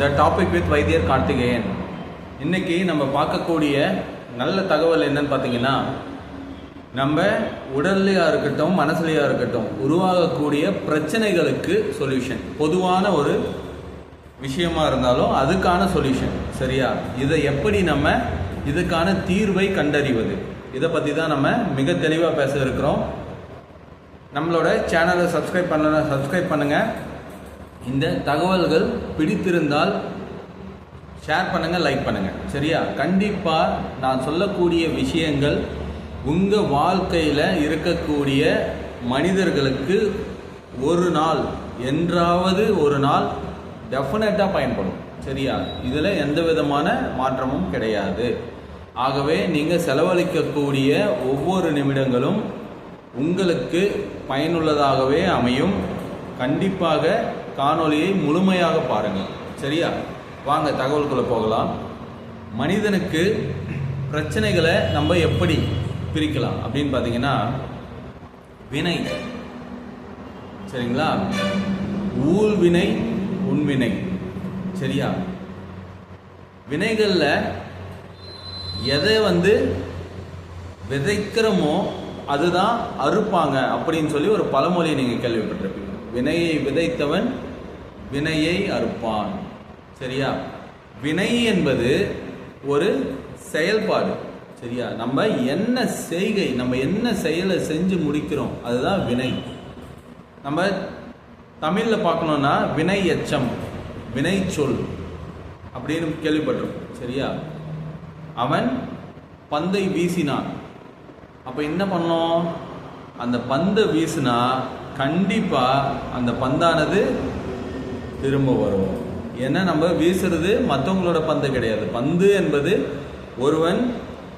The topic with வைத்தியர் கார்த்திகேயன். இன்னைக்கு நம்ம பார்க்கக்கூடிய நல்ல தகவல் என்னன்னு பார்த்தீங்கன்னா, நம்ம உடல்லையா இருக்கட்டும் மனசுலையா இருக்கட்டும் உருவாகக்கூடிய பிரச்சனைகளுக்கு சொல்யூஷன், பொதுவான ஒரு விஷயமா இருந்தாலும் அதுக்கான சொல்யூஷன். சரியா? இதை எப்படி நம்ம இதுக்கான தீர்வை கண்டறிவது, இதை பற்றி தான் நம்ம மிக தெளிவாக பேச இருக்கிறோம். நம்மளோட சேனலை சப்ஸ்கிரைப் பண்ணுங்கள். இந்த தகவல்கள் பிடித்திருந்தால் ஷேர் பண்ணுங்கள், லைக் பண்ணுங்கள். சரியா? கண்டிப்பாக நான் சொல்லக்கூடிய விஷயங்கள் உங்கள் வாழ்க்கையில் இருக்கக்கூடிய மனிதர்களுக்கு ஒரு நாள் என்றாவது ஒரு நாள் டெஃபினட்டாக பயன்படும். சரியா? இதில் எந்த விதமான மாற்றமும் கிடையாது. ஆகவே நீங்கள் செலவழிக்கக்கூடிய ஒவ்வொரு நிமிடங்களும் உங்களுக்கு பயனுள்ளதாகவே அமையும். கண்டிப்பாக காணொலியை முழுமையாக பாருங்கள். சரியா? வாங்க தகவல்குள்ளே போகலாம். மனிதனுக்கு பிரச்சனைகளை நம்ம எப்படி பிரிக்கலாம் அப்படின்னு பார்த்தீங்கன்னா, வினை, சரிங்களா, ஊழ்வினை, உண்வினை. சரியா? வினைகளில் எதை விதைக்கிறோமோ அதுதான் அறுப்பாங்க அப்படின்னு சொல்லி ஒரு பழமொழியை நீங்கள் கேள்விப்பட்டிருப்பீங்க. வினையை விதைத்தவன் வினையை அறுப்பான். சரியா? வினை என்பது ஒரு செயல்பாடு. சரியா? நம்ம என்ன செய்கை, நம்ம என்ன செயலை செஞ்சு முடிக்கிறோம் அதுதான் வினை. நம்ம தமிழில் பார்க்கணுன்னா வினை எச்சம், வினை சொல் அப்படின்னு கேள்விப்பட்டிருக்கோம். சரியா? அவன் பந்தை வீசினான். அப்போ என்ன பண்ணோம்? அந்த பந்தை வீசினா கண்டிப்பாக அந்த பந்தானது திரும்ப வரும். ஏன்னா நம்ம வீசுறது மற்றவங்களோட பந்து கிடையாது. பந்து என்பது ஒருவன்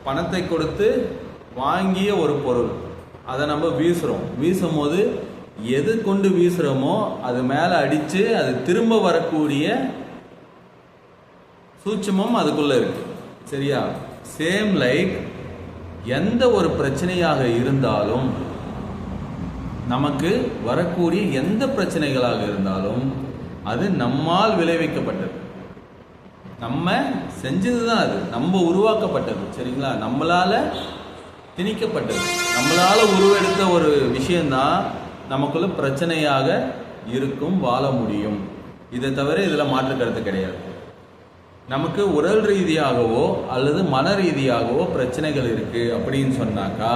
பணத்தை கொடுத்து வாங்கிய ஒரு பொருள். அதை நம்ம வீசுகிறோம். வீசும் போது எது கொண்டு வீசுகிறோமோ அது மேலே அடித்து அது திரும்ப வரக்கூடிய சூட்சமும் அதுக்குள்ளே இருக்கு. சரியா? சேம் லைக் எந்த ஒரு பிரச்சனையாக இருந்தாலும், நமக்கு வரக்கூடிய எந்த பிரச்சனைகளாக இருந்தாலும் அது நம்மால் விளைவிக்கப்பட்டது, நம்ம செஞ்சது தான், அது நம்ம உருவாக்கப்பட்டது. சரிங்களா? நம்மளால திணிக்கப்பட்டது, நம்மளால உருவெடுத்த ஒரு விஷயம்தான் நமக்குள்ள பிரச்சனையாக இருக்கும், வாழ முடியும். இதை தவிர இதில் மாற்று கருத்து கிடையாது. நமக்கு உடல் ரீதியாகவோ அல்லது மன ரீதியாகவோ பிரச்சனைகள் இருக்கு அப்படின்னு சொன்னாக்கா,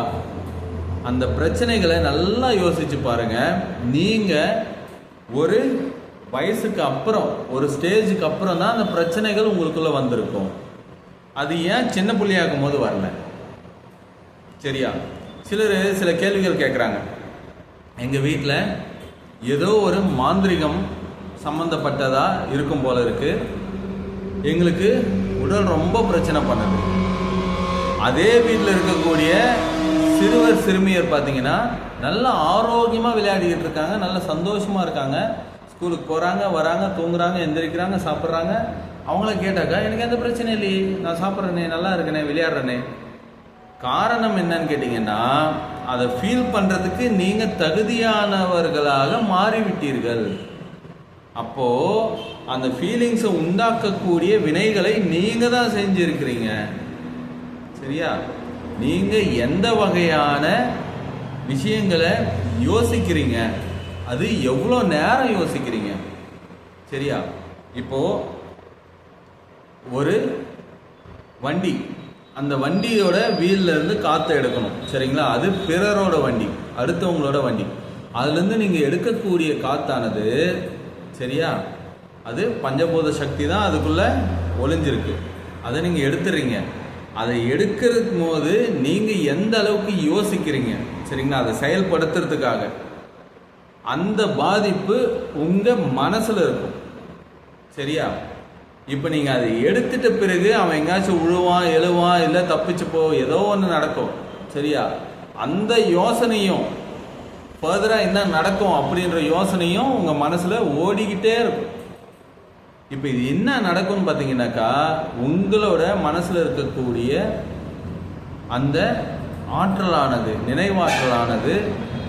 அந்த பிரச்சனைகளை நல்லா யோசிச்சு பாருங்க. நீங்க ஒரு வயசுக்கு அப்புறம், ஒரு ஸ்டேஜுக்கு அப்புறம் தான் அந்த பிரச்சனைகள் உங்களுக்குள்ள வந்திருக்கும். அது ஏன் சின்ன புள்ளியாக்கும் போது வரல? சரியா? சிலர் சில கேள்விகள் கேட்குறாங்க. எங்கள் வீட்டில் ஏதோ ஒரு மாந்திரிகம் சம்மந்தப்பட்டதா இருக்கும் போல இருக்கு, எங்களுக்கு உடல் ரொம்ப பிரச்சனை பண்ணுது. அதே வீட்டில் இருக்கக்கூடிய சிறுவர் சிறுமியர் பார்த்தீங்கன்னா நல்லா ஆரோக்கியமாக விளையாடிக்கிட்டு இருக்காங்க, நல்ல சந்தோஷமாக இருக்காங்க, ஸ்கூலுக்கு போகிறாங்க, வராங்க, தூங்குறாங்க, எந்திரிக்கிறாங்க, சாப்பிட்றாங்க. அவங்கள கேட்டாக்கா எனக்கு எந்த பிரச்சனை இல்லையே, நான் சாப்பிட்றேனே, நல்லா இருக்கனே, விளையாடுறேனே. காரணம் என்னன்னு கேட்டிங்கன்னா, அதை ஃபீல் பண்ணுறதுக்கு நீங்கள் தகுதியானவர்களாக மாறிவிட்டீர்கள். அப்போது அந்த ஃபீலிங்ஸை உண்டாக்கக்கூடிய வினைகளை நீங்கள் தான் செஞ்சுருக்கிறீங்க. சரியா? நீங்கள் எந்த வகையான விஷயங்களை யோசிக்கிறீங்க, அது எவ்வளோ நேரம் யோசிக்கிறீங்க. சரியா? இப்போது ஒரு வண்டி, அந்த வண்டியோட வீல்ல இருந்து காற்றை எடுக்கணும். சரிங்களா? அது பிறரோட வண்டி, அடுத்தவங்களோட வண்டி. அதுலேருந்து நீங்கள் எடுக்கக்கூடிய காற்றானது, சரியா, அது பஞ்சபூத சக்தி தான் அதுக்குள்ளே ஒளிஞ்சிருக்கு. அதை நீங்கள் எடுத்துறீங்க. அதை எடுக்கிறதுக்கு போது நீங்கள் எந்த அளவுக்கு யோசிக்கிறீங்க, சரிங்களா, அதை செயல்படுத்துறதுக்காக, அந்த பாதிப்பு உங்கள் மனசில் இருக்கும். சரியா? இப்போ நீங்கள் அதை எடுத்துட்ட பிறகு அவன் எங்கேயாச்சும் விழுவான், எழுவான், இல்லை தப்பிச்சு போ, ஏதோ ஒன்று நடக்கும். சரியா? அந்த யோசனையும் ஃபர்தராக என்ன நடக்கும் அப்படின்ற யோசனையும் உங்கள் மனசில் ஓடிக்கிட்டே இருக்கும். இப்போ இது என்ன நடக்கும்னு பார்த்தீங்கன்னாக்கா, உங்களோட மனசில் இருக்கக்கூடிய அந்த ஆற்றலானது, நினைவாற்றலானது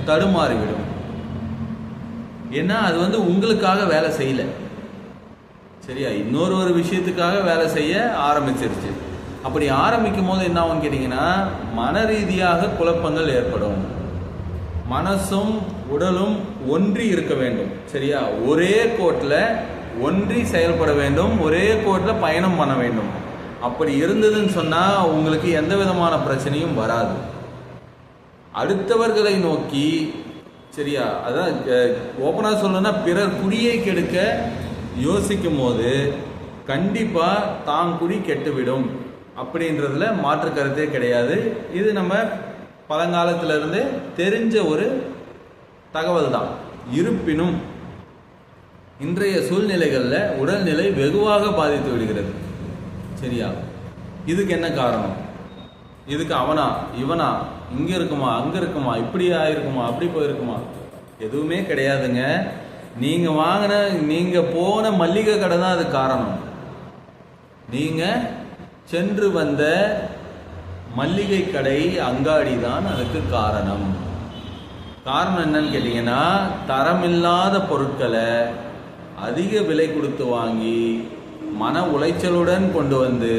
தடுமாறிவிடும். ஏன்னா அது உங்களுக்காக வேலை செய்யலை. சரியா? இன்னொரு விஷயத்துக்காக வேலை செய்ய ஆரம்பிச்சிருச்சு. அப்படி ஆரம்பிக்கும் போது என்ன ஆகும்னு கேட்டிங்கன்னா, மன ரீதியாக குழப்பங்கள் ஏற்படும். மனசும் உடலும் ஒன்றி இருக்க வேண்டும். சரியா? ஒரே கோட்டில் ஒன்றி செயல்பட வேண்டும், ஒரே கோட்டில் பயணம் பண்ண வேண்டும். அப்படி இருந்ததுன்னு சொன்னால் உங்களுக்கு எந்த விதமான பிரச்சனையும் வராது. அடுத்தவர்களை நோக்கி, சரியா, அதான் ஓப்பனாக சொல்லணும்னா, பிறர் குடியை கெடுக்க யோசிக்கும் போது கண்டிப்பாக தான் குடி கெட்டுவிடும் அப்படின்றதுல மாற்று கருத்தே கிடையாது. இது நம்ம பழங்காலத்திலிருந்து தெரிஞ்ச ஒரு தகவல் தான். இருப்பினும் இன்றைய சூழ்நிலைகளில் உடல்நிலை வெகுவாக பாதித்து விடுகிறது. சரியா? இதுக்கு என்ன காரணம்? இதுக்கு அவனா இவனா, இங்கே இருக்குமா அங்கே இருக்குமா, இப்படி ஆயிருக்குமா அப்படி போயிருக்குமா? எதுவுமே கிடையாதுங்க. நீங்கள் போன மல்லிகை கடை தான் அது காரணம். நீங்கள் சென்று வந்த மல்லிகை கடை அங்காடி தான் அதுக்கு காரணம். காரணம் என்னன்னு கேட்டிங்கன்னா, தரமில்லாத பொருட்களை அதிக விலை கொடுத்து வாங்கி மன உளைச்சலுடன் கொண்டு வந்து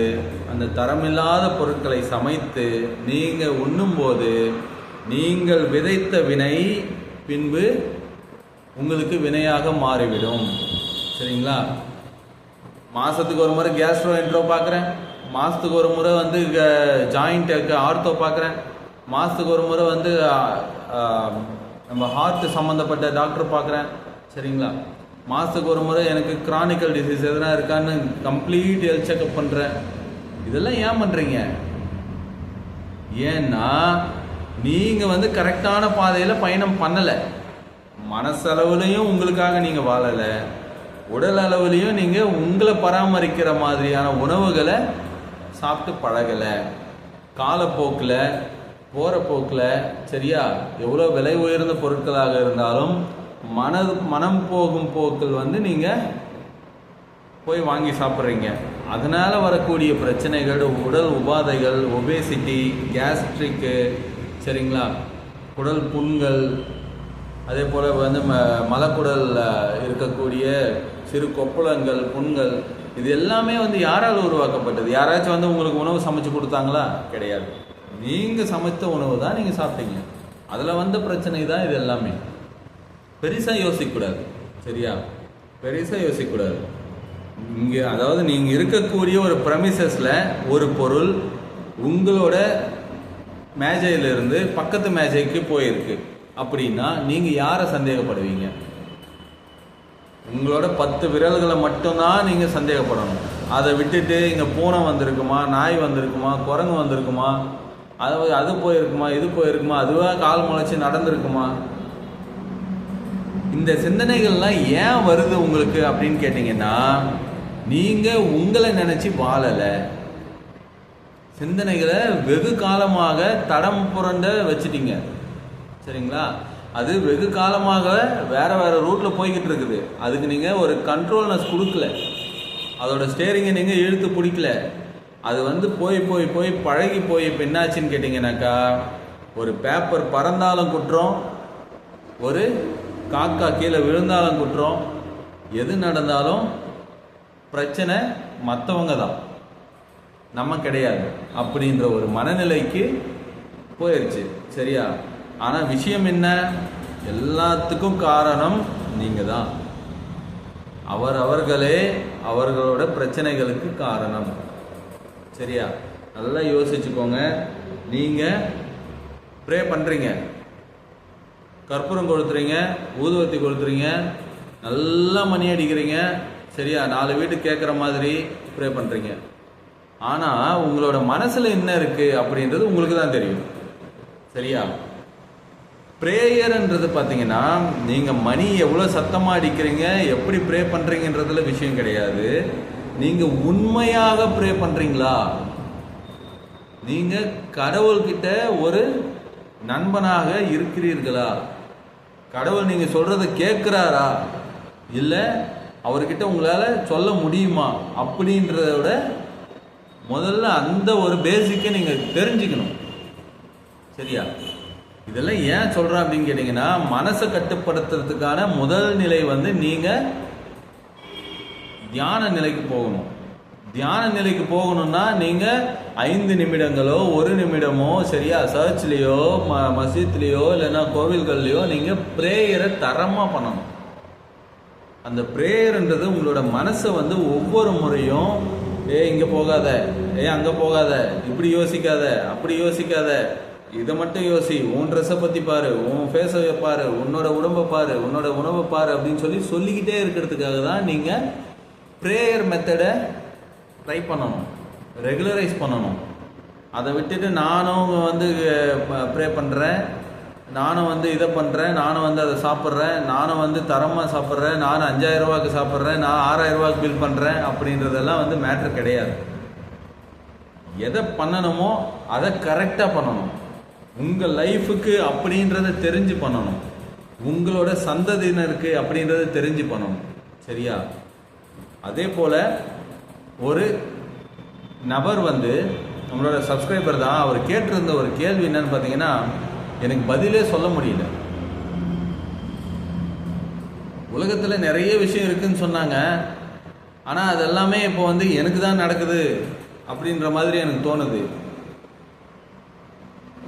அந்த தரமில்லாத பொருட்களை சமைத்து நீங்கள் உண்ணும்போது நீங்கள் விதைத்த வினை பின்பு உங்களுக்கு வினையாக மாறிவிடும். சரிங்களா? மாதத்துக்கு ஒரு முறை கேஸ்ட்ரோ என்ட்ரோ பார்க்குறேன், மாதத்துக்கு ஒரு முறை வந்து ஜாயிண்ட் ஆர்த்தோ பார்க்குறேன், மாதத்துக்கு ஒரு முறை வந்து நம்ம ஹார்ட் சம்மந்தப்பட்ட டாக்டர் பார்க்குறேன். சரிங்களா? மாதத்துக்கு ஒரு முறை எனக்கு கிரானிக்கல் டிசீஸ் எதனா இருக்கான்னு கம்ப்ளீட் ஹெல்த் செக்அப் பண்ணுறேன். இதெல்லாம் ஏன் பண்ணுறீங்க? ஏன்னா நீங்கள் வந்து கரெக்டான பாதையில் பயணம் பண்ணலை. மனசளவுலையும் உங்களுக்காக நீங்கள் வாழலை, உடல் அளவுலையும் நீங்கள் உங்களை பராமரிக்கிற மாதிரியான உணவுகளை சாப்பிட்டு பழகலை. காலப்போக்கில் போகிற போக்கில், சரியா, எவ்வளோ விலை உயர்ந்த பொருட்களாக இருந்தாலும் மனம் போகும் போக்கில் வந்து நீங்கள் போய் வாங்கி சாப்பிட்றீங்க. அதனால் வரக்கூடிய பிரச்சனைகள், உடல் உபாதைகள், ஒபேசிட்டி, கேஸ்ட்ரிக்கு, சரிங்களா, குடல் புண்கள், அதே போல் வந்து மலக்குடலில் இருக்கக்கூடிய சிறு கொப்பளங்கள், புண்கள், இது எல்லாமே வந்து யாரால் உருவாக்கப்பட்டது? யாராச்சும் வந்து உங்களுக்கு உணவு சமைச்சு கொடுத்தாங்களா? கிடையாது. நீங்கள் சமைத்த உணவு தான் நீங்கள் சாப்பிட்டீங்க. அதில் வந்த பிரச்சனை தான் இது எல்லாமே. பெருசாக யோசிக்கக்கூடாது. சரியா? பெருசாக யோசிக்கக்கூடாது. இங்கே அதாவது நீங்கள் இருக்கக்கூடிய ஒரு ப்ரெமிசஸில் ஒரு பொருள் உங்களோட மேஜையிலிருந்து பக்கத்து மேஜைக்கு போயிருக்கு அப்படின்னா நீங்கள் யாரை சந்தேகப்படுவீங்க? உங்களோட 10 விரல்களை மட்டும்தான் நீங்கள் சந்தேகப்படணும். அதை விட்டுட்டு இங்கே பூனை வந்திருக்குமா, நாய் வந்திருக்குமா, குரங்கு வந்திருக்குமா, அது போயிருக்குமா, இது போயிருக்குமா, அதுவாக கால் முளைச்சி நடந்திருக்குமா, இந்த சிந்தனைகள்லாம் ஏன் வருது உங்களுக்கு அப்படின்னு கேட்டிங்கன்னா, நீங்கள் உங்களை நினச்சி வாழலை. சிந்தனைகளை வெகு காலமாக தடம் புரண்ட வச்சுட்டீங்க. சரிங்களா? அது வெகு காலமாக வேறு ரூட்டில் போய்கிட்டு இருக்குது. அதுக்கு நீங்கள் ஒரு கண்ட்ரோல்னஸ் கொடுக்கல, அதோட ஸ்டேரிங்கை நீங்கள் இழுத்து பிடிக்கல. அது வந்து போய் போய் போய் பழகி போய் இப்போ என்னாச்சுன்னு கேட்டிங்கனாக்கா, ஒரு பேப்பர் பறந்தாலும் குற்றம், ஒரு காக்கா கீழே விழுந்தாலும் குற்றம், எது நடந்தாலும் பிரச்சனை மற்றவங்க தான், நம்ம கிடையாது அப்படின்ற ஒரு மனநிலைக்கு போயிடுச்சு. சரியா? ஆனால் விஷயம் என்ன? எல்லாத்துக்கும் காரணம் நீங்கள் தான். அவர்களே அவர்களோட பிரச்சனைகளுக்கு காரணம். சரியா? நல்லா யோசிச்சுக்கோங்க. நீங்கள் ப்ரே பண்ணுறீங்க, கற்பூரம் கொளுத்துறீங்க, ஊதுவத்தி கொளுத்துறீங்க, நல்லா மணி அடிக்கிறீங்க. சரியா? 4 வீட்டு கேட்குற மாதிரி ப்ரே பண்ணுறீங்க. ஆனால் உங்களோட மனசில் என்ன இருக்குது அப்படின்றது உங்களுக்கு தான் தெரியும். சரியா? ப்ரேயர்ன்றது பார்த்தீங்கன்னா, நீங்கள் மணி எவ்வளோ சத்தமாக அடிக்கிறீங்க, எப்படி ப்ரே பண்ணுறீங்கன்றதுல விஷயம் கிடையாது. நீங்கள் உண்மையாக ப்ரே பண்ணுறீங்களா? நீங்கள் கடவுள்கிட்ட ஒரு நண்பனாக இருக்கிறீர்களா? கடவுள் நீங்கள் சொல்கிறத கேட்குறாரா, இல்லை அவர்கிட்ட உங்களால் சொல்ல முடியுமா அப்படின்றத விட முதல்ல அந்த ஒரு பேசிக்கை நீங்கள் தெரிஞ்சுக்கணும். சரியா? இதெல்லாம் ஏன் சொல்கிறேன் அப்படின்னு கேட்டிங்கன்னா, மனசை கட்டுப்படுத்துறதுக்கான முதல் நிலை வந்து நீங்கள் தியான நிலைக்கு போகணும். தியான நிலைக்கு போகணும்னா நீங்கள் 5 நிமிடங்களோ 1 நிமிடமோ சரியா சர்ச்லேயோ மசீத்லேயோ இல்லைன்னா கோவில்கள்லையோ நீங்கள் ப்ரேயரை தரமாக பண்ணணும். அந்த ப்ரேயர்ன்றது உங்களோட மனசை வந்து ஒவ்வொரு முறையும் இங்கே போகாத, அங்கே போகாத, இப்படி யோசிக்காத, அப்படி யோசிக்காத, இதை மட்டும் யோசி, உன் ட்ரெஸ்ஸை பற்றி பாரு, உன் ஃபேஸை பாரு, உன்னோட உடம்பை பாரு, உன்னோட உணவை பாரு அப்படின்னு சொல்லிக்கிட்டே இருக்கிறதுக்காக தான் நீங்கள் ப்ரேயர் மெத்தடை ட்ரை பண்ணணும், ரெகுலரைஸ் பண்ணணும். அதை விட்டுட்டு நானும் வந்து ப்ரே பண்ணுறேன், நானும் வந்து இதை பண்ணுறேன், நானும் வந்து அதை சாப்பிட்றேன், நானும் வந்து தரமாக சாப்பிட்றேன், நானும் 5000 ரூபாய்க்கு சாப்பிட்றேன், நான் 6000 ரூபாய்க்கு பில் பண்ணுறேன் அப்படின்றதெல்லாம் வந்து மேட்ரு கிடையாது. எதை பண்ணணுமோ அதை கரெக்டாக பண்ணணும். உங்கள் லைஃபுக்கு அப்படின்றத தெரிஞ்சு பண்ணணும், உங்களோட சந்ததியினருக்கு அப்படின்றத தெரிஞ்சு பண்ணணும். சரியா? அதே போல் ஒரு நபர் வந்து நம்மளோட சப்ஸ்கிரைபர் தான், அவர் கேட்டிருந்த ஒரு கேள்வி என்னன்னு பார்த்தீங்கன்னா, எனக்கு பதிலே சொல்ல முடியல. உலகத்தில் நிறைய விஷயம் இருக்குன்னு சொன்னாங்க, ஆனால் அதெல்லாமே இப்போ வந்து எனக்கு தான் நடக்குது அப்படின்ற மாதிரி எனக்கு தோணுது.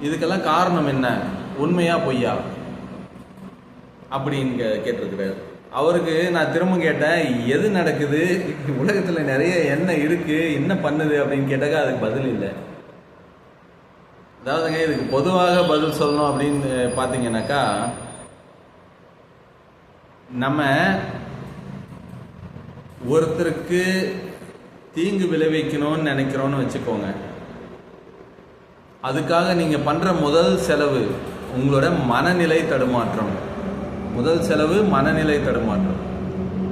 இதுக்கெல்லாம் காரணம் என்ன, உண்மையா பொய்யா அப்படின்னு கேட்டிருக்கிறார். அவருக்கு நான் திரும்ப கேட்டேன், எது நடக்குது, உலகத்தில் நிறைய என்ன இருக்குது, என்ன பண்ணுது அப்படின்னு கேட்டாக்கா அதுக்கு பதில் இல்லை. அதாவதுங்க, இதுக்கு பொதுவாக பதில் சொல்லணும் அப்படின்னு பார்த்தீங்கன்னாக்கா, நம்ம ஒருத்தருக்கு தீங்கு விளைவிக்கணும்னு நினைக்கிறோன்னு வச்சுக்கோங்க. அதுக்காக நீங்கள் பண்ணுற முதல் செலவு உங்களோட மனநிலை தடுமாற்றம். முதல் செலவு மனநிலை தடுமாற்றம்.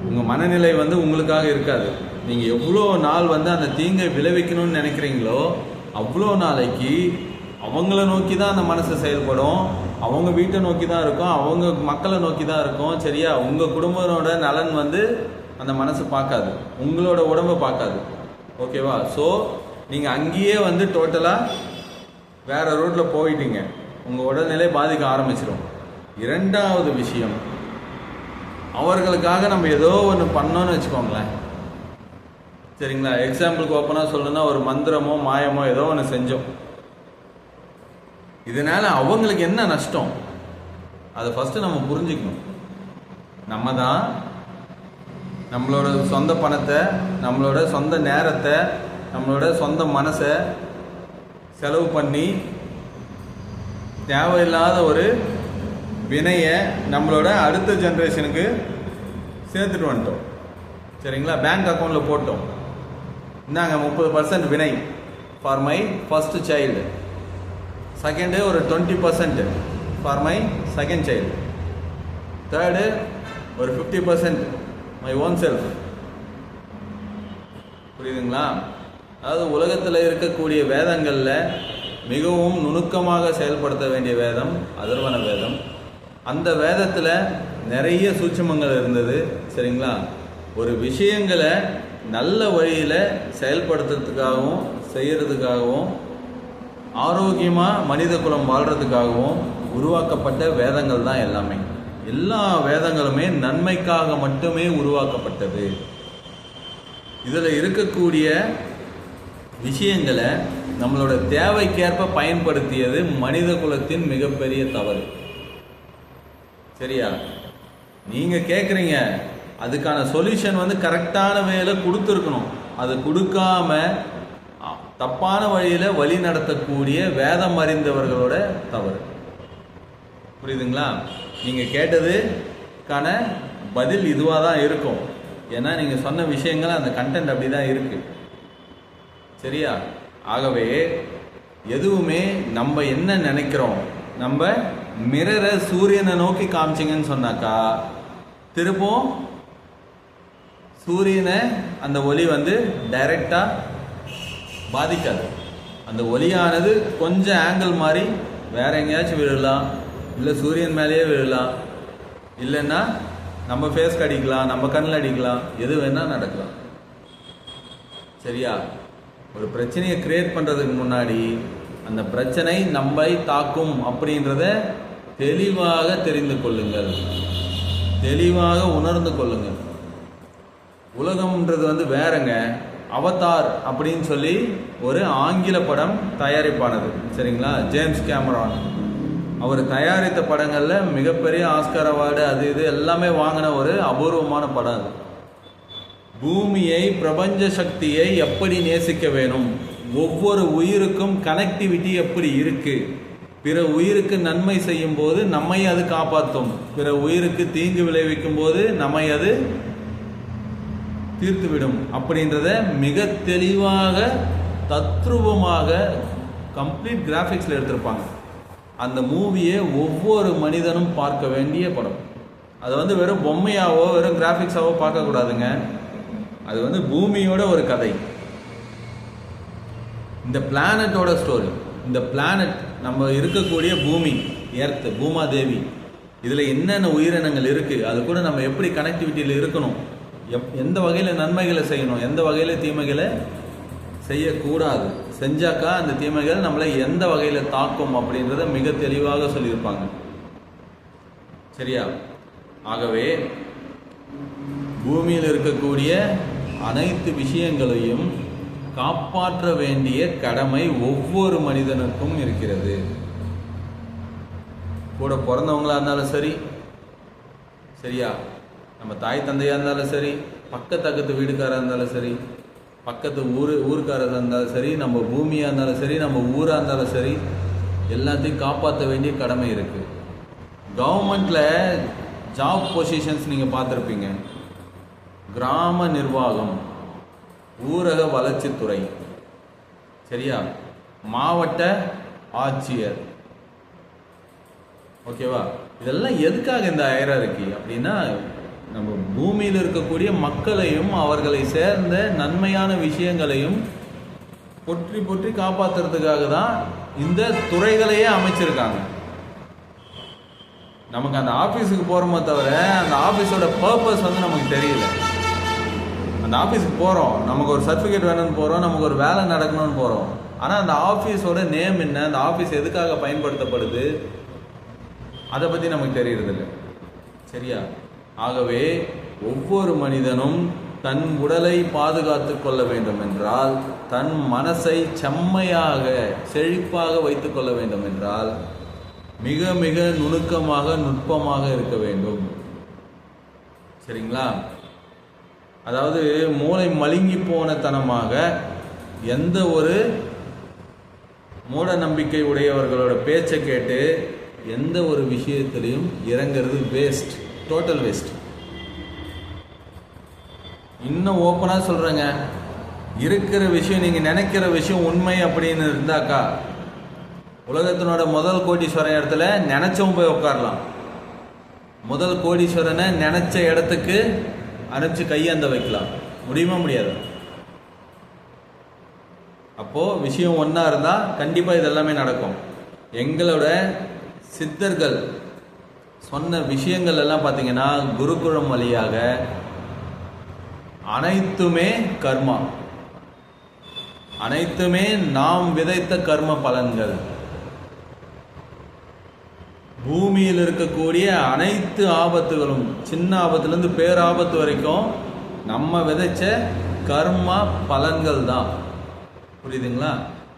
உங்கள் மனநிலை வந்து உங்களுக்காக இருக்காது. நீங்கள் எவ்வளோ நாள் வந்து அந்த தீங்கை விளைவிக்கணும்னு நினைக்கிறீங்களோ அவ்வளோ நாளைக்கு அவங்கள நோக்கி தான் அந்த மனசு செயல்படும், அவங்க வீட்டை நோக்கி தான் இருக்கும், அவங்க மக்களை நோக்கி தான் இருக்கும். சரியா? உங்கள் குடும்பத்தோட நலன் வந்து அந்த மனசு பார்க்காது, உங்களோட உடம்பை பார்க்காது. ஓகேவா? ஸோ நீங்கள் அங்கேயே வந்து டோட்டலாக வேற ரோட்டில் போயிட்டீங்க, உங்கள் உடல்நிலை பாதிக்க ஆரம்பிச்சிடும். இரண்டாவது விஷயம், அவர்களுக்காக நம்ம ஏதோ ஒன்று பண்ணோன்னு வச்சுக்கோங்களேன். சரிங்களா? எக்ஸாம்பிளுக்கு ஓப்பனாக சொல்லணும்னா, ஒரு மந்திரமோ மாயமோ ஏதோ ஒன்று செஞ்சோம், இதனால் அவங்களுக்கு என்ன நஷ்டம், அதை ஃபஸ்ட்டு நம்ம புரிஞ்சுக்கணும். நம்ம தான் நம்மளோட சொந்த பணத்தை, நம்மளோட சொந்த நேரத்தை, நம்மளோட சொந்த மனசை செலவு பண்ணி தேவையில்லாத ஒரு வினையை நம்மளோட அடுத்த ஜென்ரேஷனுக்கு சேர்த்துட்டு வந்துட்டோம். சரிங்களா? பேங்க் அக்கௌண்ட்டில் போட்டோம், இந்தாங்க 30% வினை for my first child, second ஒரு 20% for my second child, third ஒரு 50% மை ஓன் செல்ஃப். புரியுதுங்களா? அதாவது உலகத்தில் இருக்கக்கூடிய வேதங்களில் மிகவும் நுணுக்கமாக செயல்படுத்த வேண்டிய வேதம் அதர்வன வேதம். அந்த வேதத்தில் நிறைய சூட்சுமங்கள் இருந்தது. சரிங்களா? ஒரு விஷயங்களை நல்ல வழியில் செயல்படுத்துறதுக்காகவும் செய்கிறதுக்காகவும் ஆரோக்கியமாக மனித குலம் வாழ்கிறதுக்காகவும் உருவாக்கப்பட்ட வேதங்கள் தான் எல்லாமே. எல்லா வேதங்களுமே நன்மைக்காக மட்டுமே உருவாக்கப்பட்டது. இதில் இருக்கக்கூடிய விஷயங்களை நம்மளோட தேவைக்கேற்ப பயன்படுத்தியது மனித குலத்தின் மிகப்பெரிய தவறு. சரியா? நீங்கள் கேட்குறீங்க, அதுக்கான சொல்யூஷன் வந்து கரெக்டான வேலை கொடுத்துருக்கணும், அது கொடுக்காம தப்பான வழியில் வழி நடத்தக்கூடிய வேதம் அறிந்தவர்களோட தவறு. புரியுதுங்களா? நீங்கள் கேட்டதுக்கான பதில் இதுவாக தான் இருக்கும். ஏன்னா நீங்கள் சொன்ன விஷயங்கள் அந்த கண்டென்ட் அப்படி தான் இருக்குது. சரியா? ஆகவே எதுவுமே நம்ம என்ன நினைக்கிறோம், நம்ம மிரரை சூரியனை நோக்கி காமிச்சிங்கன்னு சொன்னாக்கா திருப்பவும் சூரியனை அந்த ஒளி வந்து டைரெக்டாக பாதிக்காது. அந்த ஒளியானது கொஞ்சம் ஆங்கிள் மாதிரி வேற எங்கேயாச்சும் விழலாம், இல்லை சூரியன் மேலேயே விழலாம், இல்லைன்னா நம்ம ஃபேஸ்க்கு அடிக்கலாம், நம்ம கண்ணில் அடிக்கலாம், எது வேணால் நடக்கலாம். சரியா? ஒரு பிரச்சனையை கிரியேட் பண்ணுறதுக்கு முன்னாடி அந்த பிரச்சனை நம்மை தாக்கும் அப்படின்றத தெளிவாக தெரிந்து கொள்ளுங்கள், தெளிவாக உணர்ந்து கொள்ளுங்கள். உலகம்ன்றது வந்து வேறங்க. அவதார் அப்படின்னு சொல்லி ஒரு ஆங்கில படம் தயாரிப்பானது, சரிங்களா? ஜேம்ஸ் கேமரான் அவர் தயாரித்த படங்களில் மிகப்பெரிய ஆஸ்கார் அவார்டு அது இது எல்லாமே வாங்கின ஒரு அபூர்வமான படம் அது. பூமியை, பிரபஞ்ச சக்தியை எப்படி நேசிக்க வேணும், ஒவ்வொரு உயிருக்கும் கனெக்டிவிட்டி எப்படி இருக்கு, பிற உயிருக்கு நன்மை செய்யும் போது நம்மை அது காப்பாற்றும், பிற உயிருக்கு தீங்கு விளைவிக்கும் போது நம்மை அது தீர்த்துவிடும் அப்படின்றத மிக தெளிவாக தத்ரூபமாக கம்ப்ளீட் கிராஃபிக்ஸில் எடுத்திருப்பாங்க. அந்த மூவியை ஒவ்வொரு மனிதனும் பார்க்க வேண்டிய படம். அதை வந்து வெறும் பொம்மையாவோ வெறும் கிராஃபிக்ஸாவோ பார்க்கக்கூடாதுங்க. அது வந்து பூமியோட ஒரு கதை, இந்த பிளானட்டோட ஸ்டோரி. இந்த பிளானட் நம்ம இருக்கக்கூடிய பூமி, எர்த், பூமாதேவி, இதில் என்னென்ன உயிரினங்கள் இருக்குது, அது கூட நம்ம எப்படி கனெக்டிவிட்டியில் இருக்கணும், எந்த வகையில் நன்மைகளை செய்யணும், எந்த வகையில் தீமைகளை செய்யக்கூடாது, செஞ்சாக்கா அந்த தீமைகள் நம்மளை எந்த வகையில் தாக்கும் அப்படின்றத மிக தெளிவாக சொல்லியிருப்பாங்க. சரியா? ஆகவே பூமியில் இருக்கக்கூடிய அனைத்து விஷயங்களையும் காப்பாற்ற வேண்டிய கடமை ஒவ்வொரு மனிதனுக்கும் இருக்கிறது. கூட பிறந்தவங்களா இருந்தாலும் சரி, சரியா, நம்ம தாய் தந்தையாக இருந்தாலும் சரி, பக்கத்து வீடுக்காராக இருந்தாலும் சரி, பக்கத்து ஊருக்காரராக இருந்தாலும் சரி, நம்ம பூமியாக இருந்தாலும் சரி, நம்ம ஊராக இருந்தாலும் சரி, எல்லாத்தையும் காப்பாற்ற வேண்டிய கடமை இருக்குது. கவர்மெண்ட்டில் ஜாப் பொசிஷன்ஸ் நீங்கள் பார்த்துருப்பீங்க. கிராம நிர்வாகம், ஊரக வளர்ச்சித்துறை, சரியா, மாவட்ட ஆட்சியர், ஓகேவா? இதெல்லாம் எதுக்காக இந்த ஹைரார்கி அப்படின்னா, நம்ம பூமியில் இருக்கக்கூடிய மக்களையும் அவர்களை சேர்ந்த நன்மையான விஷயங்களையும் பொற்றி பொற்றி காப்பாற்றுறதுக்காக தான் இந்த துறைகளையே அமைச்சிருக்காங்க. நமக்கு அந்த ஆஃபீஸுக்கு போகிறோமோ தவிர அந்த ஆஃபீஸோட பர்பஸ் வந்து நமக்கு தெரியல. அந்த ஆஃபீஸுக்கு போகிறோம், நமக்கு ஒரு சர்டிஃபிகேட் வேணும்னு போகிறோம், நமக்கு ஒரு வேலை நடக்கணும்னு போகிறோம். ஆனால் அந்த ஆஃபீஸோட நேம் என்ன, அந்த ஆஃபீஸ் எதுக்காக பயன்படுத்தப்படுது, அதை பற்றி நமக்கு தெரியறதில்லை. சரியா? ஆகவே ஒவ்வொரு மனிதனும் தன் உடலை பாதுகாத்து கொள்ள வேண்டும் என்றால், தன் மனசை செம்மையாக செழிப்பாக வைத்து கொள்ள வேண்டும் என்றால் மிக மிக நுணுக்கமாக நுட்பமாக இருக்க வேண்டும். சரிங்களா? அதாவது மூளை மழுங்கி போன தனமாக எந்த ஒரு மூட நம்பிக்கை உடையவர்களோட பேச்சை கேட்டு எந்த ஒரு விஷயத்திலையும் இறங்கிறது வேஸ்ட், டோட்டல் வேஸ்ட். இன்னும் ஓப்பனாக சொல்கிறேங்க, இருக்கிற விஷயம், நீங்கள் நினைக்கிற விஷயம் உண்மை அப்படின்னு இருந்தாக்கா, உலகத்தினோட முதல் கோடீஸ்வரன் இடத்துல நினச்சவங்க போய் உட்காரலாம். முதல் கோடீஸ்வரனை நினச்ச இடத்துக்கு அனுப்பிச்சு கையாந்த வைக்கலாம். முடியுமா? முடியாது. அப்போது விஷயம் ஒன்றா இருந்தால் கண்டிப்பாக இதெல்லாமே நடக்கும். எங்களோட சித்தர்கள் சொன்ன விஷயங்கள் எல்லாம் பார்த்தீங்கன்னா, குருகுலம் வழியாக அனைத்துமே கர்மா, அனைத்துமே நாம் விதைத்த கர்ம பலன்கள். பூமியில் இருக்கக்கூடிய அனைத்து ஆபத்துகளும், சின்ன ஆபத்துலேருந்து பேராபத்து வரைக்கும் நம்ம விதைச்ச கர்மா பலன்கள் தான். புரியுதுங்களா?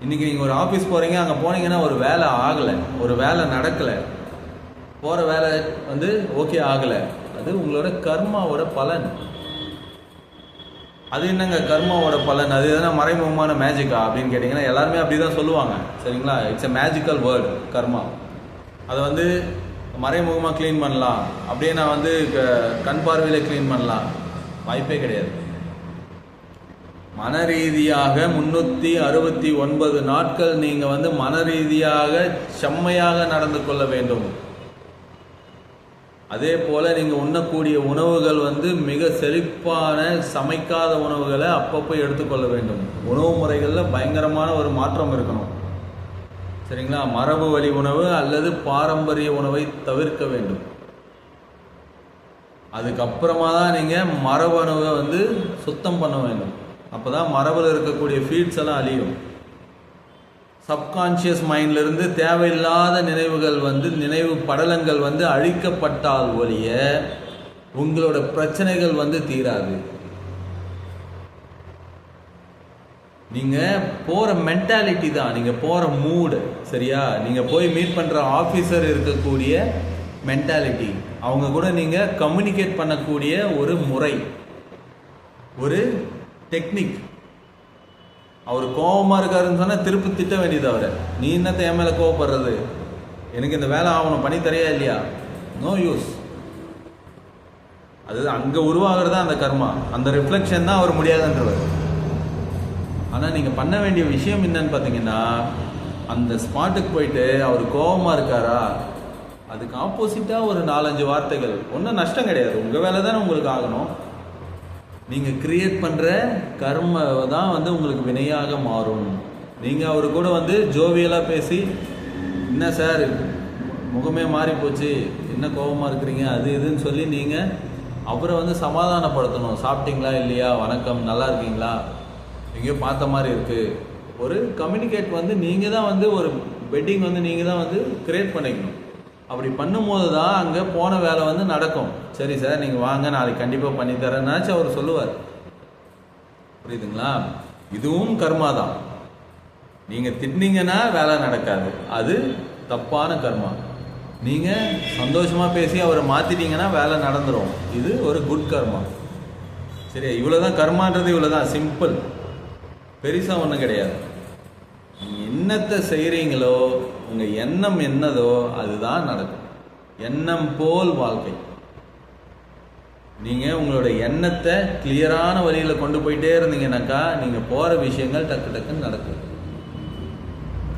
இன்றைக்கி நீங்கள் ஒரு ஆஃபீஸ் போகிறீங்க, அங்கே போனீங்கன்னா ஒரு வேலை ஆகலை, ஒரு வேலை நடக்கலை, போகிற வேலை வந்து ஓகே ஆகலை, அது உங்களோட கர்மாவோட பலன். அது என்னங்க கர்மாவோட பலன்? அது எதனா மறைமுகமான மேஜிக்கா அப்படின்னு கேட்டிங்கன்னா எல்லாருமே அப்படி தான் சொல்லுவாங்க. சரிங்களா? இட்ஸ் எ மேஜிக்கல் வேர்டு கர்மா. அதை வந்து மறைமுகமாக க்ளீன் பண்ணலாம், அப்படியே நான் வந்து கண் பார்வையில் க்ளீன் பண்ணலாம், வாய்ப்பே கிடையாது. மன ரீதியாக 369 நாட்கள் நீங்கள் வந்து மன ரீதியாக செம்மையாக நடந்து கொள்ள வேண்டும். அதே போல் நீங்கள் உண்ணக்கூடிய உணவுகள் வந்து மிக செழிப்பான சமைக்காத உணவுகளை அப்பப்போ எடுத்துக்கொள்ள வேண்டும். உணவு முறைகளில் பயங்கரமான ஒரு மாற்றம் இருக்கணும். சரிங்களா? மரபு வழி உணவு அல்லது பாரம்பரிய உணவை தவிர்க்க வேண்டும். அதுக்கப்புறமா தான் நீங்கள் மரபணுவை வந்து சுத்தம் பண்ண வேண்டும். அப்போ தான் மரபில் இருக்கக்கூடிய ஃபீட்ஸ் எல்லாம் அழியும். சப்கான்ஷியஸ் மைண்ட்லேருந்து தேவையில்லாத நினைவுகள் வந்து, நினைவு படலங்கள் வந்து அழிக்கப்பட்டால் ஒழிய உங்களோட பிரச்சனைகள் வந்து தீராது. நீங்கள் போகிற மென்டாலிட்டி தான், நீங்கள் போகிற மூடு. சரியா? நீங்கள் போய் மீட் பண்ணுற ஆஃபீஸர் இருக்கக்கூடிய மென்டாலிட்டி, அவங்க கூட நீங்கள் கம்யூனிகேட் பண்ணக்கூடிய ஒரு முறை, ஒரு டெக்னிக். அவர் கோபமாக இருக்காருன்னு சொன்னால் திருப்பி திட்ட வேண்டியது அவரை. நீ என்னத்தை என் மேலே கோவப்படுறது, எனக்கு இந்த வேலை ஆகணும், பண்ணி தரையா இல்லையா? No use. அது அங்கே உருவாகிறது அந்த கர்மா, அந்த ரிஃப்ளெக்ஷன் தான் அவர் முடியாதுன்றவர். ஆனால் நீங்கள் பண்ண வேண்டிய விஷயம் என்னன்னு பார்த்தீங்கன்னா, அந்த ஸ்பாட்டுக்கு போயிட்டு அவர் கோபமாக இருக்காரா, அதுக்கு ஆப்போசிட்டாக ஒரு 4-5 வார்த்தைகள். ஒன்றும் நஷ்டம் கிடையாது, உங்கள் வேலை தானே உங்களுக்கு ஆகணும். நீங்கள் கிரியேட் பண்ணுற கர்ம தான் உங்களுக்கு வினையாக மாறும். நீங்கள் அவர் கூட ஜோவியலாக பேசி, என்ன சார் முகமே மாறி போச்சு, என்ன கோபமாக இருக்கிறீங்க, அது இதுன்னு சொல்லி நீங்கள் அவரை சமாதானப்படுத்தணும். சாப்பிட்டீங்களா இல்லையா, வணக்கம், நல்லா இருக்கீங்களா, எங்கேயோ பார்த்த மாதிரி இருக்குது. ஒரு கம்யூனிகேட் நீங்கள் தான் ஒரு பெட்டிங் நீங்கள் தான் கிரியேட் பண்ணிக்கணும். அப்படி பண்ணும்போது தான் அங்கே போன வேலை நடக்கும். சரி சார், நீங்கள் வாங்க, நாளைக்கு கண்டிப்பாக பண்ணித்தரேன்னாச்சும் அவர் சொல்லுவார். புரியுதுங்களா? இதுவும் கர்மா தான். நீங்கள் திட்டினீங்கன்னா வேலை நடக்காது, அது தப்பான கர்மா. நீங்கள் சந்தோஷமாக பேசி அவரை மாற்றிட்டீங்கன்னா வேலை நடந்துடும், இது ஒரு குட் கர்மா. சரி, இவ்வளோ தான் கர்மான்றது, இவ்வளோ தான், சிம்பிள், பெருசாக ஒன்றும் கிடையாது. நீங்கள் என்னத்தை செய்கிறீங்களோ, உங்கள் எண்ணம் என்னதோ அதுதான் நடக்கும். எண்ணம் போல் வாழ்க்கை. நீங்கள் உங்களோட எண்ணத்தை கிளியரான வழியில் கொண்டு போயிட்டே இருந்தீங்கன்னாக்கா நீங்கள் போகிற விஷயங்கள் டக்கு டக்குன்னு நடக்கும்.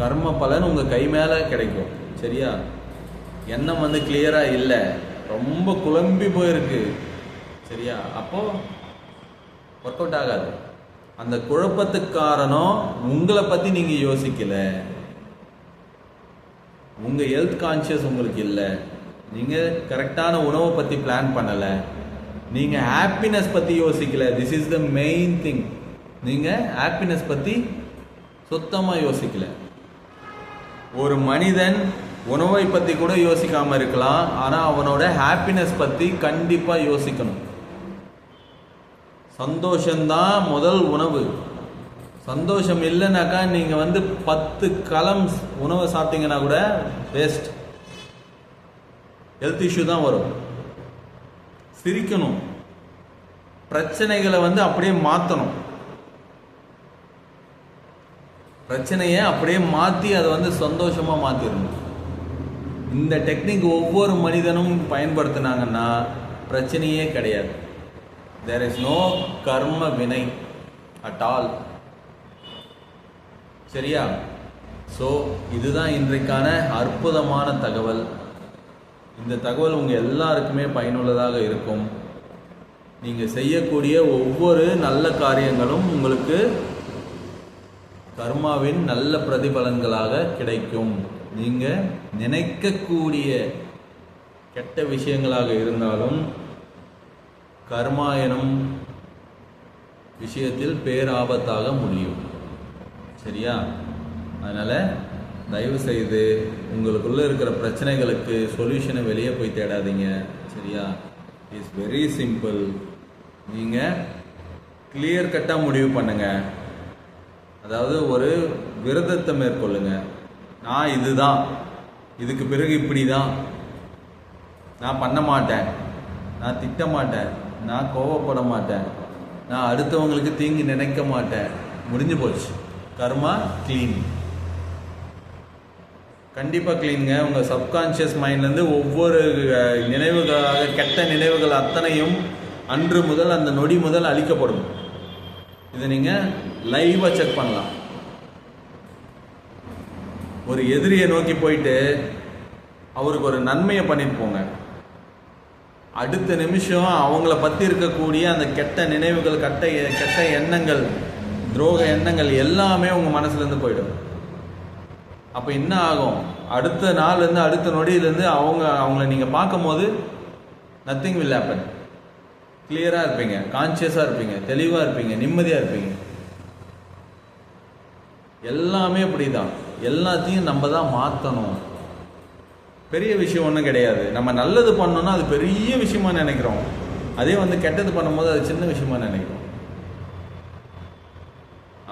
கர்ம பலன் உங்கள் கை மேலே கிடைக்கும். சரியா? எண்ணம் கிளியராக இல்லை, ரொம்ப குழம்பி போயிருக்கு. சரியா? அப்போது ஒர்க் அவுட் ஆகாது. அந்த குழப்பத்துக்கு காரணம் உங்களை பற்றி நீங்கள் யோசிக்கலை, உங்கள் ஹெல்த் கான்ஷியஸ் உங்களுக்கு இல்லை, நீங்கள் கரெக்டான உணவை பற்றி பிளான் பண்ணலை, நீங்கள் ஹாப்பினஸ் பற்றி யோசிக்கலை. This is the main thing. நீங்கள் ஹாப்பினஸ் பற்றி சுத்தமாக யோசிக்கலை. ஒரு மனிதன் உணவை பற்றி கூட யோசிக்காமல் இருக்கலாம், ஆனால் அவனோட ஹாப்பினஸ் பற்றி கண்டிப்பாக யோசிக்கணும். சந்தோஷம்தான் முதல் உணவு. சந்தோஷம் இல்லைனாக்கா நீங்கள் 10 கலம் உணவை சாப்பிட்டீங்கன்னா கூட வேஸ்ட், ஹெல்த் இஷ்யூ தான் வரும். சிரிக்கணும், பிரச்சனைகளை அப்படியே மாற்றணும். பிரச்சனையை அப்படியே மாற்றி அதை சந்தோஷமாக மாற்றிடணும். இந்த டெக்னிக் ஒவ்வொரு மனிதனும் பயன்படுத்தினாங்கன்னா பிரச்சனையே கிடையாது. There is no karma vinay at all. சரியா? ஸோ இதுதான் இன்றைக்கான அற்புதமான தகவல். இந்த தகவல் உங்கள் எல்லாருக்குமே பயனுள்ளதாக இருக்கும். நீங்கள் செய்யக்கூடிய ஒவ்வொரு நல்ல காரியங்களும் உங்களுக்கு கர்மாவின் நல்ல பிரதிபலன்களாக கிடைக்கும். நீங்கள் நினைக்கக்கூடிய கெட்ட விஷயங்களாக இருந்தாலும் கர்மா எனும் விஷயத்தில் பேராபத்தாக முடியும். சரியா? அதனால் தயவு செய்து உங்களுக்குள்ளே இருக்கிற பிரச்சனைகளுக்கு சொல்யூஷனை வெளியே போய் தேடாதீங்க. சரியா? It's very simple. நீங்கள் கிளியர் கட்டாக முடிவு பண்ணுங்கள். அதாவது ஒரு விரதத்தை மேற்கொள்ளுங்க. நான் இதுதான், இதுக்கு பிறகு இப்படி தான், நான் பண்ண மாட்டேன், நான் திட்ட மாட்டேன், நான் கோவப்பட மாட்டேன், நான் அடுத்தவங்களுக்கு தீங்கு நினைக்க மாட்டேன். முடிஞ்சு போச்சு. கர்மா க்ளீன், கண்டிப்பாக க்ளீனுங்க. உங்கள் சப்கான்ஷியஸ் மைண்ட்லேருந்து ஒவ்வொரு நினைவுகளாக கெட்ட நினைவுகள் அத்தனையும் அன்று முதல் அந்த நொடி முதல் அழிக்கப்படும். இதை நீங்கள் லைவாக செக் பண்ணலாம். ஒரு எதிரியை நோக்கி போயிட்டு அவருக்கு ஒரு நன்மையை பண்ணிட்டு போங்க, அடுத்த நிமிஷம் அவங்கள பற்றி இருக்கக்கூடிய அந்த கெட்ட நினைவுகள், கெட்ட எண்ணங்கள், துரோக எண்ணங்கள் எல்லாமே உங்கள் மனசுலேருந்து போயிடும். அப்போ என்ன ஆகும்? அடுத்த நாள்லேருந்து அடுத்த நொடியிலேருந்து அவங்கள நீங்கள் பார்க்கும் போது நத்திங் வில் ஹேப்பன். கிளியராக இருப்பீங்க, கான்சியஸாக இருப்பீங்க, தெளிவாக இருப்பீங்க, நிம்மதியாக இருப்பீங்க. எல்லாமே அப்படி தான். எல்லாத்தையும் நம்ம தான் மாற்றணும். பெரிய விஷயம் ஒன்றும் கிடையாது. நம்ம நல்லது பண்ணோன்னா அது பெரிய விஷயமா நினைக்கிறோம், அதே கெட்டது பண்ணும்போது அது சின்ன விஷயமா நினைக்கிறோம்.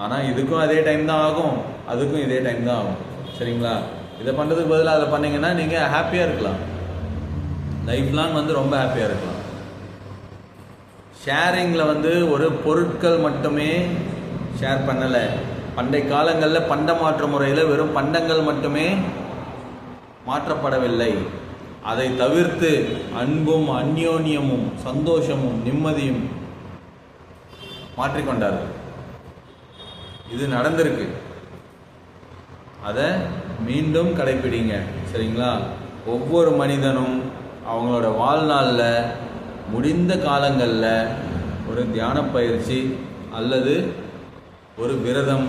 ஆனால் இதுக்கும் அதே டைம் தான் ஆகும், அதுக்கும் இதே டைம் தான் ஆகும். சரிங்களா? இதை பண்ணுறதுக்கு பதிலாக அதை பண்ணிங்கன்னா நீங்கள் ஹாப்பியாக இருக்கலாம், லைஃப் லாங் வந்து ரொம்ப ஹாப்பியாக இருக்கலாம். ஷேரிங்கில் வந்து ஒரு பொருட்கள் மட்டுமே ஷேர் பண்ணலை. பண்டை காலங்களில் பண்ட மாற்ற முறையில் வெறும் பண்டங்கள் மட்டுமே மாற்றப்படவில்லை. அதை தவிர்த்து அன்பும் அந்யோன்யமும் சந்தோஷமும் நிம்மதியும் மாற்றிக்கொண்டார்கள். இது நடந்திருக்கு, அதை மீண்டும் கடைப்பிடிங்க. சரிங்களா? ஒவ்வொரு மனிதனும் அவங்களோட வாழ்நாளில் முடிந்த காலங்களில் ஒரு தியான பயிற்சி அல்லது ஒரு விரதம்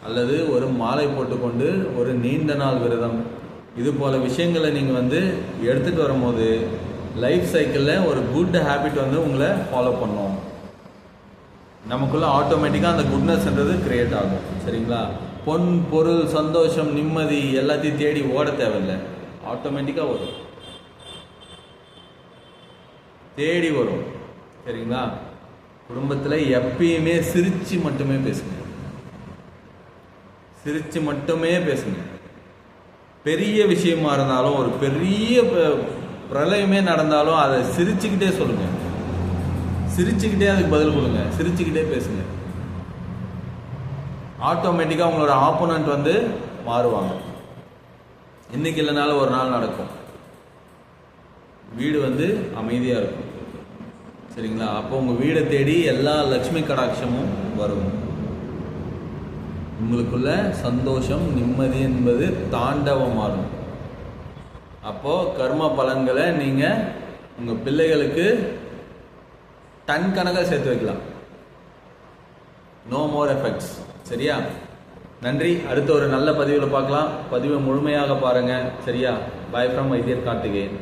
அல்லது ஒரு மாலை போட்டுக்கொண்டு ஒரு நீண்ட நாள் விரதம், இது போல் விஷயங்களை நீங்கள் வந்து எடுத்துகிட்டு வரும்போது லைஃப் சைக்கிளில் ஒரு குட் ஹேபிட் வந்து உங்களை ஃபாலோ பண்ணும். நமக்குள்ளே ஆட்டோமேட்டிக்காக அந்த குட்னஸ்ன்றது கிரியேட் ஆகும். சரிங்களா? பொன் பொருள் சந்தோஷம் நிம்மதி எல்லாத்தையும் தேடி ஓட தேவையில்லை, ஆட்டோமேட்டிக்காக வரும், தேடி வரும். சரிங்களா? குடும்பத்தில் எப்பயுமே சிரித்து மட்டுமே பேசுங்க, சிரித்து மட்டுமே பேசுங்க. பெரிய விஷயமா இருந்தாலும் ஒரு பெரிய பிரளயமே நடந்தாலும் அதை சிரிச்சுக்கிட்டே சொல்லுங்க, சிரிச்சுக்கிட்டே அதுக்கு பதில் கொடுங்க, சிரிச்சுக்கிட்டே பேசுங்க. ஆட்டோமேட்டிக்காக உங்களோட ஆப்போனண்ட் வந்து மாறுவாங்க. இன்னைக்கு இல்லைனாலும் ஒரு நாள் நடக்கும், வீடு வந்து அமைதியாக இருக்கும். சரிங்களா? அப்போ உங்கள் வீடை தேடி எல்லா லட்சுமி கடாட்சமும் வரும். உங்களுக்குள்ள சந்தோஷம் நிம்மதி என்பது தாண்டவமாகும். அப்போது கர்ம பலன்களை நீங்கள் உங்கள் பிள்ளைகளுக்கு டன் கணக்காக சேர்த்து வைக்கலாம். No more effects. சரியா? நன்றி. அடுத்த ஒரு நல்ல பதிவில் பார்க்கலாம். பதிவை முழுமையாக பாருங்கள். சரியா? பை ஃப்ரம் வைத்தியர் கார்த்திகேயன்.